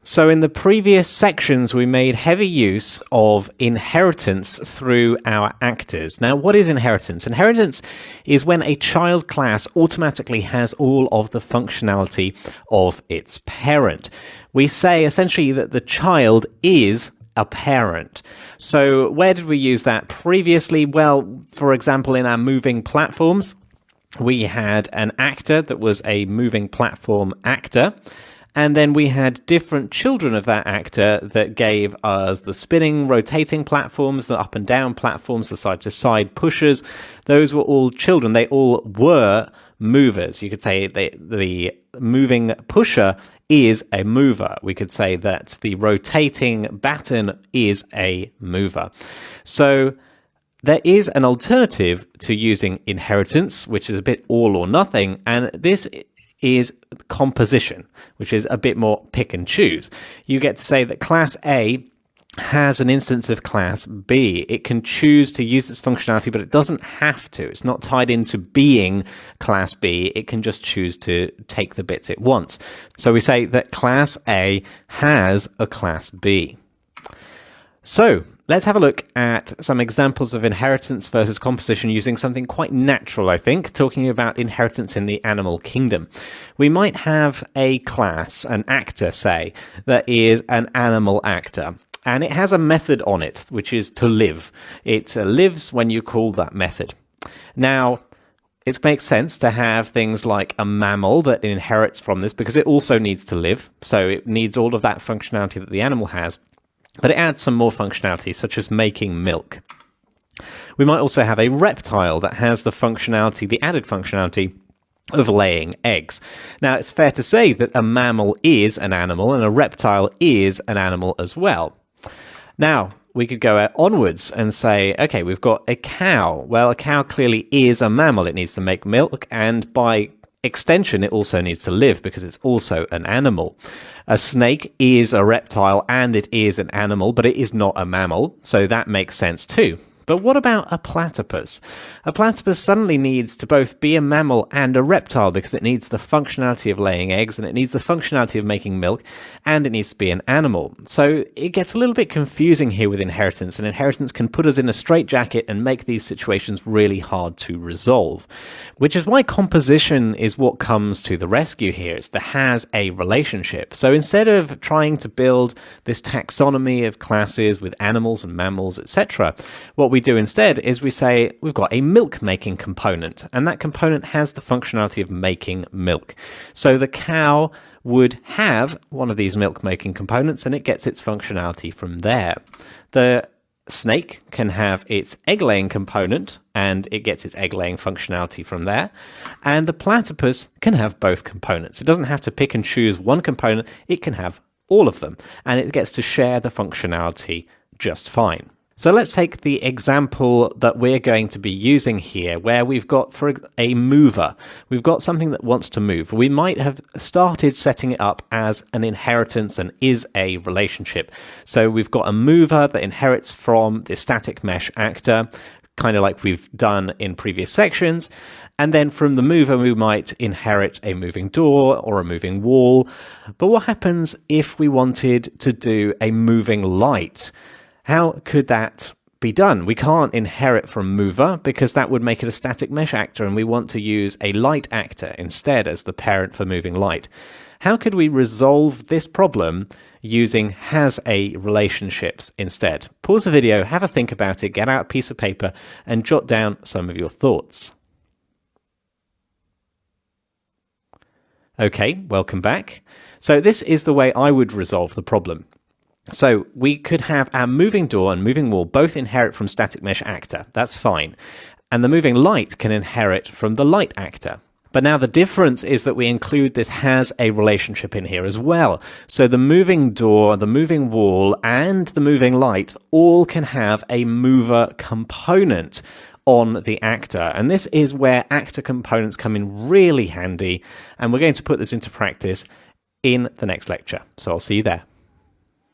So in the previous sections, we made heavy use of inheritance through our actors. Now, what is inheritance? Inheritance is when a child class automatically has all of the functionality of its parent. We say essentially that the child is a parent. So where did we use that previously? Well, for example, in our moving platforms, we had an actor that was a moving platform actor. And then we had different children of that actor that gave us the spinning, rotating platforms, the up and down platforms, the side-to-side pushers. Those were all children. They all were movers. You could say the moving pusher is a mover. We could say that the rotating baton is a mover. So there is an alternative to using inheritance, which is a bit all or nothing, and this is composition, which is a bit more pick and choose. You get to say that class A has an instance of class B. It can choose to use its functionality, but it doesn't have to. It's not tied into being class B. It can just choose to take the bits it wants. So we say that class A has a class B. So let's have a look at some examples of inheritance versus composition using something quite natural, I think, talking about inheritance in the animal kingdom. We might have a class, an actor, say, that is an animal actor. And it has a method on it, which is to live. It lives when you call that method. Now, it makes sense to have things like a mammal that inherits from this because it also needs to live. So it needs all of that functionality that the animal has. But it adds some more functionality, such as making milk. We might also have a reptile that has the functionality, the added functionality of laying eggs. Now, it's fair to say that a mammal is an animal and a reptile is an animal as well. Now, we could go onwards and say, okay, we've got a cow. Well, a cow clearly is a mammal. It needs to make milk, and by extension, it also needs to live because it's also an animal. A snake is a reptile and it is an animal, but it is not a mammal, so that makes sense too. But what about a platypus? A platypus suddenly needs to both be a mammal and a reptile because it needs the functionality of laying eggs and it needs the functionality of making milk and it needs to be an animal. So it gets a little bit confusing here with inheritance, and inheritance can put us in a straitjacket and make these situations really hard to resolve. Which is why composition is what comes to the rescue here. It's the has a relationship. So instead of trying to build this taxonomy of classes with animals and mammals, etc., what we do instead is we say we've got a milk making component, and that component has the functionality of making milk. So the cow would have one of these milk making components and it gets its functionality from there. The snake can have its egg laying component and it gets its egg laying functionality from there. And the platypus can have both components. It doesn't have to pick and choose one component, it can have all of them, and it gets to share the functionality just fine. So let's take the example that we're going to be using here, where we've got for a mover. We've got something that wants to move. We might have started setting it up as an inheritance and is a relationship. So we've got a mover that inherits from the static mesh actor, kind of like we've done in previous sections. And then from the mover, we might inherit a moving door or a moving wall. But what happens if we wanted to do a moving light? How could that be done? We can't inherit from mover because that would make it a static mesh actor, and we want to use a light actor instead as the parent for moving light. How could we resolve this problem using has a relationships instead? Pause the video, have a think about it, get out a piece of paper and jot down some of your thoughts. Okay, welcome back. So this is the way I would resolve the problem. So we could have our moving door and moving wall both inherit from static mesh actor. That's fine. And the moving light can inherit from the light actor. But now the difference is that we include this has a relationship in here as well. So the moving door, the moving wall, and the moving light all can have a mover component on the actor. And this is where actor components come in really handy. And we're going to put this into practice in the next lecture. So I'll see you there.